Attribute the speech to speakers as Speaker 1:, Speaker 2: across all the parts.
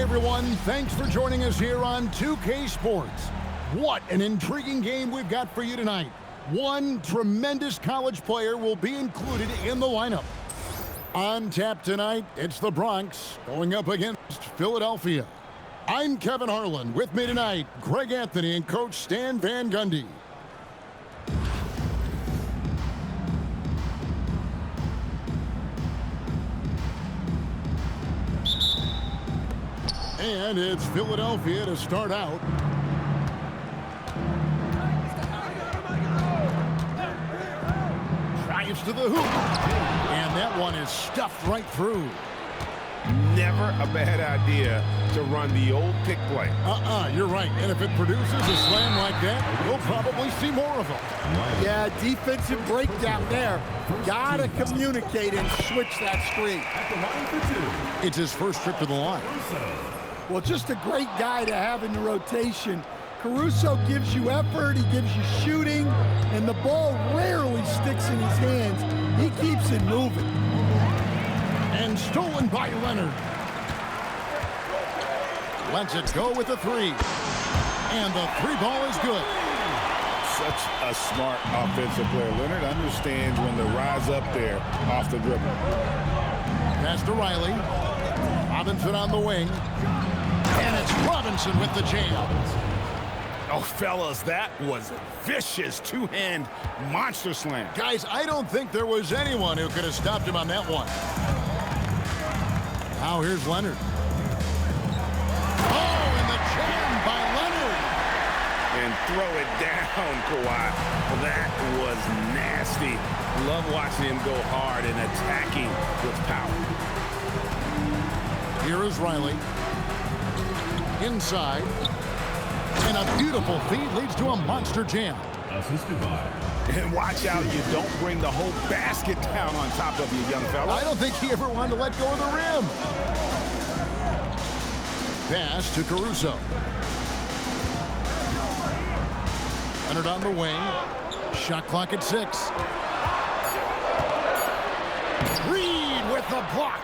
Speaker 1: everyone, thanks for joining us here on 2K Sports. What an intriguing game we've got for you tonight. One tremendous college player will be included in the lineup. On tap tonight, it's the Bronx going up against Philadelphia. I'm Kevin Harlan. With me tonight, Greg Anthony and Coach Stan Van Gundy. And it's Philadelphia to start out. Drives to the hoop. And that one is stuffed right through.
Speaker 2: Never a bad idea to run the old pick play.
Speaker 1: You're right. And if it produces a slam like that, we'll probably see more of them.
Speaker 3: Yeah, defensive breakdown there. Gotta communicate and switch that screen.
Speaker 1: It's his first trip to the line.
Speaker 3: Well, just a great guy to have in the rotation. Caruso gives you effort, he gives you shooting, and the ball rarely sticks in his hands. He keeps it moving.
Speaker 1: And stolen by Leonard. Lets it go with the three. And the three ball is good.
Speaker 2: Such a smart offensive player. Leonard understands when to rise up there off the dribble.
Speaker 1: Pass to Riley. Robinson on the wing. And it's Robinson with the jam.
Speaker 2: Oh, fellas, that was a vicious two-hand monster slam.
Speaker 1: Guys, I don't think there was anyone who could have stopped him on that one. Now here's Leonard. Oh, and the jam by Leonard.
Speaker 2: And throw it down, Kawhi. That was nasty. Love watching him go hard and attacking with power.
Speaker 1: Here is Riley. Inside. And a beautiful feed leads to a monster jam.
Speaker 4: Assisted by.
Speaker 2: And watch out, you don't bring the whole basket down on top of you, young fella.
Speaker 1: I don't think he ever wanted to let go of the rim. Pass to Caruso. Leonard on the wing. Shot clock at 6. Reed with the block.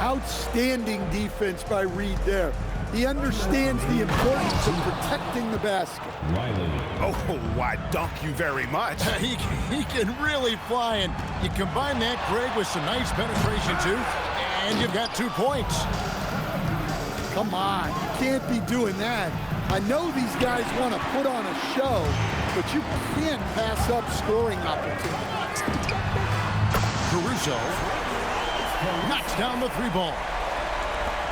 Speaker 3: Outstanding defense by Reed there. He understands the importance of protecting the basket.
Speaker 4: Riley.
Speaker 2: Oh, why, dunk you very much.
Speaker 1: He can really fly, and you combine that, Greg, with some nice penetration, too, and you've got 2 points.
Speaker 3: Come on, you can't be doing that. I know these guys want to put on a show, but you can't pass up scoring opportunities.
Speaker 1: Caruso knocks down the 3 ball.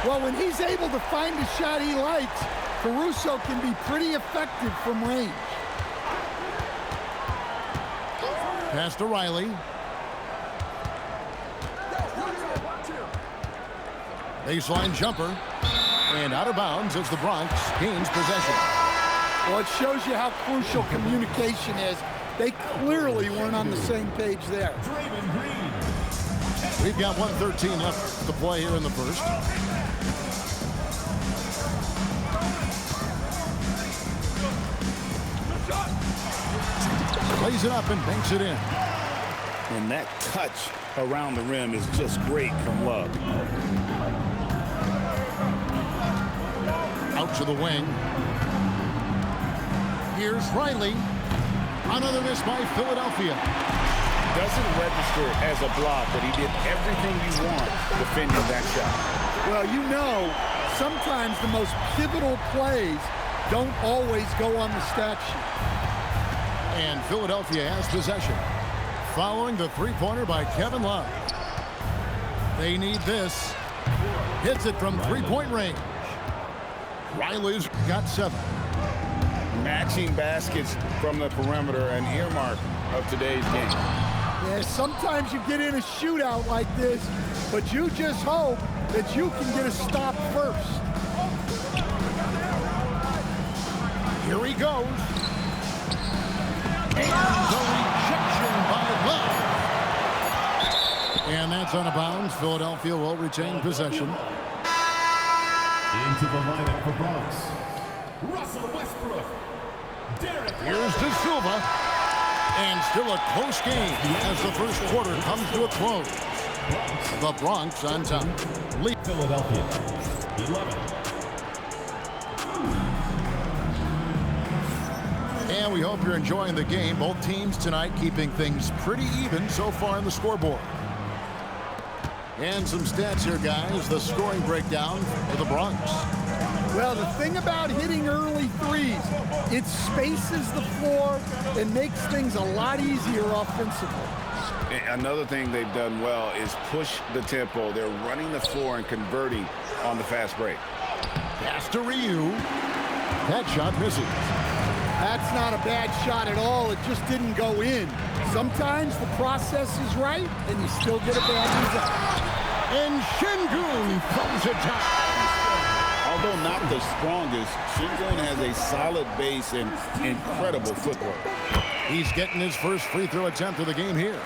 Speaker 3: Well, when he's able to find a shot he likes, Caruso can be pretty effective from range.
Speaker 1: Pass to Riley. Baseline jumper. And out of bounds as the Bronx gains possession.
Speaker 3: Well, it shows you how crucial communication is. They clearly weren't on the same page there.
Speaker 1: We've got 1:13 left to play here in the first. Lays it up and banks it in.
Speaker 2: And that touch around the rim is just great from Love.
Speaker 1: Out to the wing. Here's Riley. Another miss by Philadelphia.
Speaker 2: Doesn't register as a block, but he did everything you want defending that shot.
Speaker 3: Well, you know, sometimes the most pivotal plays don't always go on the stat sheet.
Speaker 1: And Philadelphia has possession. Following the three-pointer by Kevin Love. They need this. Hits it from three-point range. Riley's got 7.
Speaker 2: Matching baskets from the perimeter, an earmark of today's game.
Speaker 3: Yeah, sometimes you get in a shootout like this, but you just hope that you can get a stop first.
Speaker 1: Here he goes. And the rejection by Love. And that's out of bounds. Philadelphia will retain possession.
Speaker 4: Into the lineup for Bronx. Russell Westbrook.
Speaker 1: Here's De Silva. And still a close game as the first quarter comes to a close. The Bronx on top.
Speaker 4: Philadelphia. 11.
Speaker 1: And we hope you're enjoying the game. Both teams tonight keeping things pretty even so far in the scoreboard. And some stats here, guys. The scoring breakdown for the Bronx.
Speaker 3: Well, the thing about hitting early threes, it spaces the floor and makes things a lot easier offensively.
Speaker 2: Another thing they've done well is push the tempo. They're running the floor and converting on the fast break.
Speaker 1: Pass to Ryu. That shot misses.
Speaker 3: That's not a bad shot at all. It just didn't go in. Sometimes the process is right, and you still get a bad result.
Speaker 1: And Şengün throws it down.
Speaker 2: Although not the strongest, Şengün has a solid base and incredible footwork.
Speaker 1: He's getting his first free throw attempt of the game here.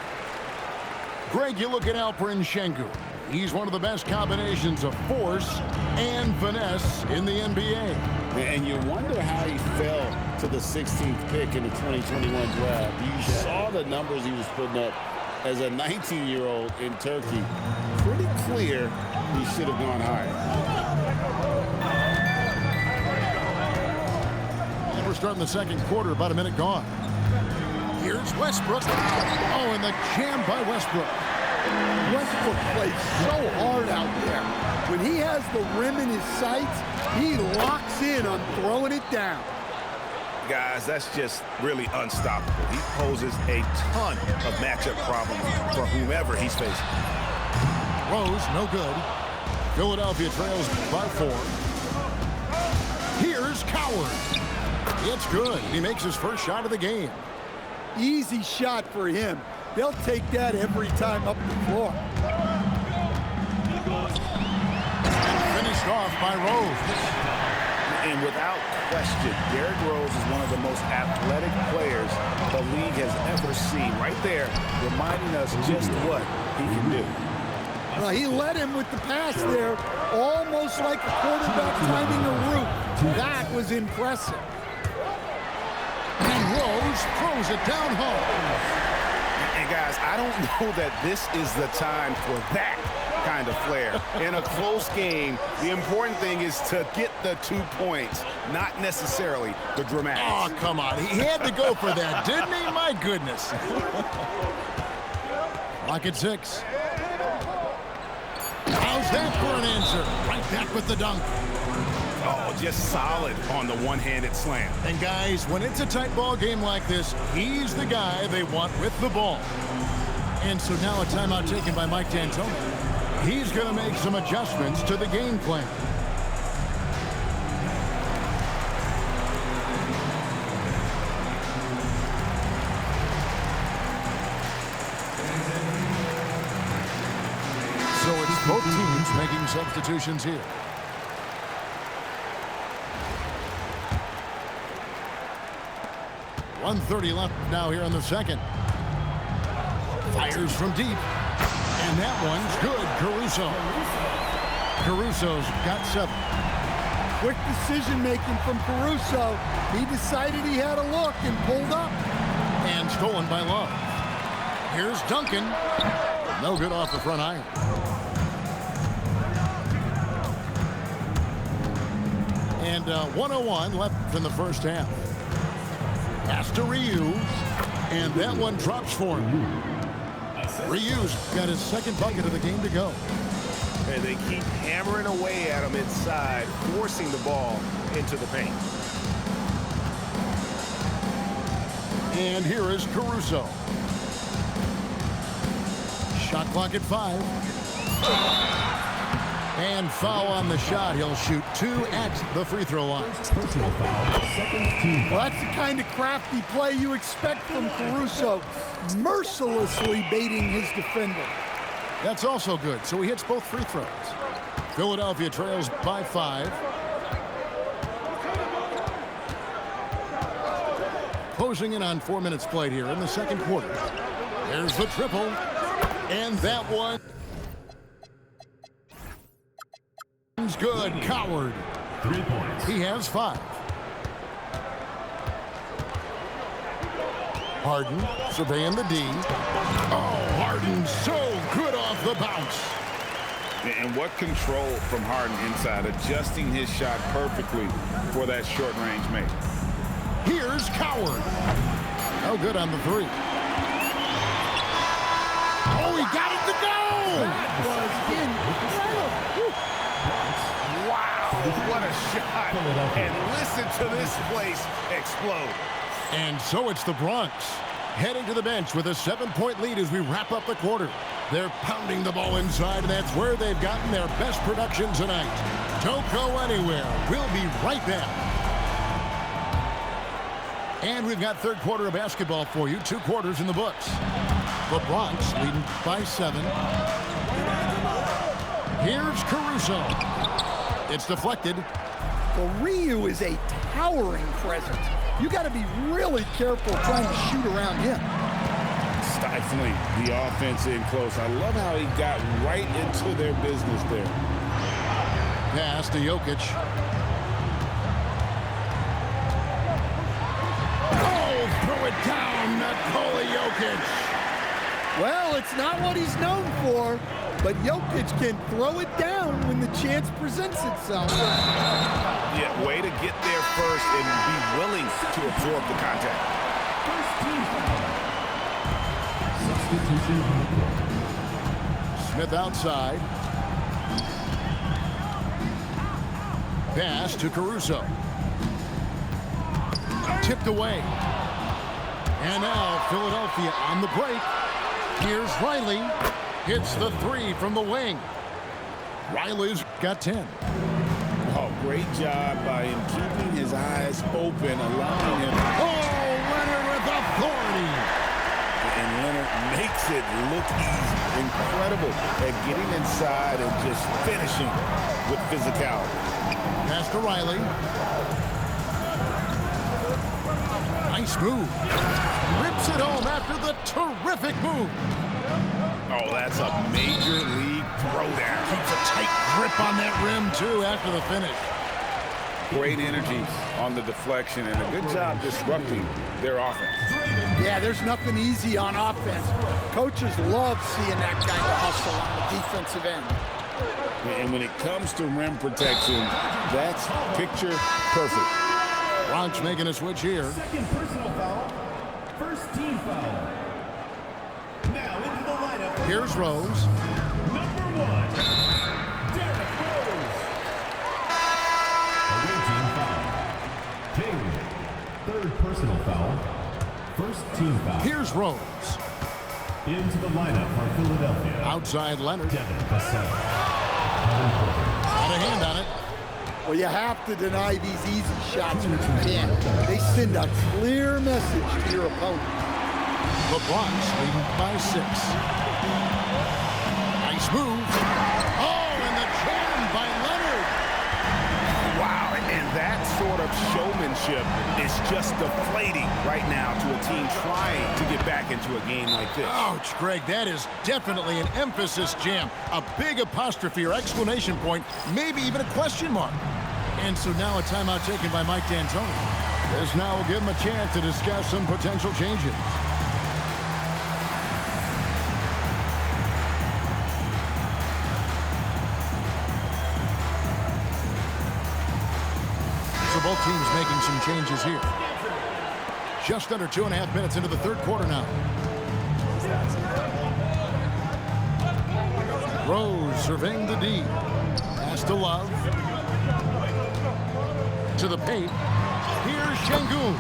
Speaker 1: Greg, you look at Alperen Şengün. He's one of the best combinations of force and finesse in the NBA.
Speaker 2: And you wonder how he fell to the 16th pick in the 2021 draft. You saw the numbers he was putting up as a 19-year-old in Turkey. Pretty clear he should have gone higher.
Speaker 1: And we're starting the second quarter, about a minute gone. Here's Westbrook. Oh, and the jam by Westbrook.
Speaker 3: Westbrook plays so hard out there. When he has the rim in his sights, he locks in on throwing it down.
Speaker 2: Guys, that's just really unstoppable. He poses a ton of matchup problems for whomever he's facing.
Speaker 1: Rose, no good. Philadelphia trails by 4. Here's Coward. It's good. He makes his first shot of the game.
Speaker 3: Easy shot for him. They'll take that every time up the floor.
Speaker 1: Finished off by Rose.
Speaker 2: And without question, Derrick Rose is one of the most athletic players the league has ever seen. Right there, reminding us just what he can do.
Speaker 3: Well, he led him with the pass there, almost like a quarterback timing a route. That was impressive.
Speaker 1: And Rose throws it down home.
Speaker 2: And guys, I don't know that this is the time for that kind of flair. In a close game, the important thing is to get the 2 points, not necessarily the dramatics.
Speaker 1: Oh, come on. He had to go for that, didn't he? My goodness. Clock at 6. How's that for an answer? Right back with the dunk.
Speaker 2: Oh, just solid on the one-handed slam.
Speaker 1: And guys, when it's a tight ball game like this, he's the guy they want with the ball. And so now a timeout taken by Mike D'Antoni. He's going to make some adjustments to the game plan. So it's both teams making substitutions here. .130 left now here in the second. Fires from deep. And that one's good. Caruso's got 7.
Speaker 3: Quick decision-making from Caruso. He decided he had a look and pulled up.
Speaker 1: And stolen by Love. Here's Duncan. No good off the front iron. And 1:01 left in the first half. Pass to Ryu. And that one drops for him. Ryu's got his second bucket of the game to go.
Speaker 2: And they keep hammering away at him inside, forcing the ball into the paint.
Speaker 1: And here is Caruso. Shot clock at 5. And foul on the shot. He'll shoot 2 at the free throw line.
Speaker 4: Personal foul. Second team.
Speaker 3: Well, that's the kind of crafty play you expect from Caruso, mercilessly baiting his defender.
Speaker 1: That's also good. So he hits both free throws. Philadelphia trails by 5. Closing in on 4 minutes played here in the second quarter. There's the triple. And that one is good. Coward.
Speaker 4: 3 points.
Speaker 1: He has 5. Harden surveying the D. Oh, Harden so good off the bounce.
Speaker 5: And what control from Harden inside, adjusting his shot perfectly for that short-range make.
Speaker 1: Here's Coward. Oh, good on the three. Oh, he got it to go!
Speaker 3: That was incredible.
Speaker 5: Wow, what a shot. And listen to this place explode.
Speaker 1: And so it's the Bronx heading to the bench with a 7-point lead as we wrap up the quarter. They're pounding the ball inside, and that's where they've gotten their best production tonight. Don't go anywhere. We'll be right back. And we've got third quarter of basketball for you. 2 quarters in the books. The Bronx leading by 7. Here's Caruso. It's deflected.
Speaker 3: Well, Ryu is a towering presence. You got to be really careful trying to shoot around him.
Speaker 2: Stifling the offense in close. I love how he got right into their business there.
Speaker 1: Pass to Jokic. Oh, throw it down, Nikola Jokic.
Speaker 3: Well, it's not what he's known for, but Jokic can throw it down when the chance presents itself.
Speaker 5: Yeah, way to get there first and be willing to absorb the contact.
Speaker 1: Smith outside. Pass to Caruso. Tipped away. And now Philadelphia on the break. Here's Riley. Hits the 3 from the wing. Riley's got 10.
Speaker 2: Oh, great job by him keeping his eyes open, allowing him.
Speaker 1: Oh, Leonard with authority.
Speaker 2: And Leonard makes it look easy. Incredible at getting inside and just finishing with physicality.
Speaker 1: Pass to Riley. Nice move. Rips it home after the terrific move.
Speaker 5: Oh, that's a major league throwdown.
Speaker 1: Keeps a tight grip on that rim, too, after the finish.
Speaker 5: Great energy on the deflection and a good job disrupting their offense.
Speaker 3: Yeah, there's nothing easy on offense. Coaches love seeing that kind of hustle on the defensive end.
Speaker 2: And when it comes to rim protection, that's picture perfect.
Speaker 1: Bronx making a switch here.
Speaker 4: Second personal foul. First team foul. Now into the lineup.
Speaker 1: Here's Rose.
Speaker 4: Number 1, Derrick Rose. Away team foul. Taylor. Third personal foul. First team foul.
Speaker 1: Here's Rose.
Speaker 4: Into the lineup for Philadelphia.
Speaker 1: Outside Leonard.
Speaker 4: Devin Vassell.
Speaker 1: Got a hand on it.
Speaker 3: Well, you have to deny these easy shots when you can. They send a clear message to your opponent.
Speaker 1: The Bronx leading by 6. Nice move. Oh, and the jam by Leonard.
Speaker 5: Wow, and that sort of showmanship is just deflating right now to a team trying to get back into a game like this.
Speaker 1: Ouch, Greg, that is definitely an emphasis jam. A big apostrophe or exclamation point, maybe even a question mark. And so now a timeout taken by Mike D'Antoni. This now will give him a chance to discuss some potential changes. So both teams making some changes here. Just under 2.5 minutes into the third quarter now. Rose surveying the D. Pass to Love. To the paint. Here's Şengün.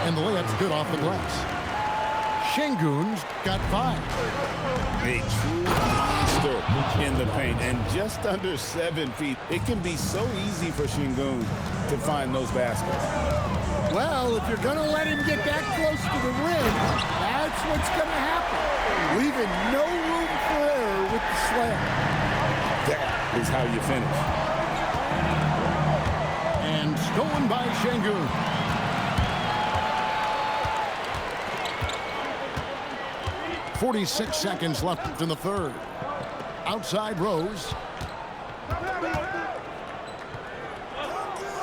Speaker 1: And the layup's good off the glass. Şengün's got 5.
Speaker 2: A true monster in the paint, and just under 7 feet. It can be so easy for Şengün to find those baskets.
Speaker 3: Well, if you're going to let him get that close to the rim, that's what's going to happen. Leaving no room for error with the slam.
Speaker 2: That is how you finish.
Speaker 1: And stolen by Şengün. .46 seconds left in the third. Outside Rose.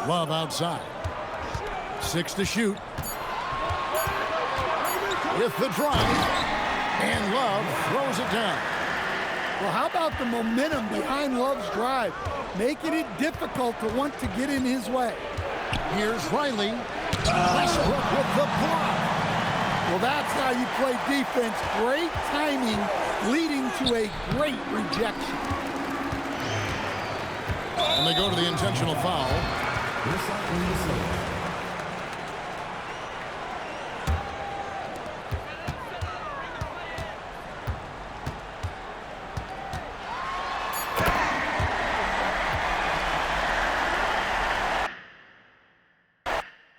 Speaker 1: Love outside. 6 to shoot. With the drive. And Love throws it down.
Speaker 3: Well, how about the momentum behind Love's drive, making it difficult to want to get in his way?
Speaker 1: Here's Riley. Westbrook with the block.
Speaker 3: Well, that's how you play defense. Great timing, leading to a great rejection.
Speaker 1: And they go to the intentional foul.
Speaker 4: This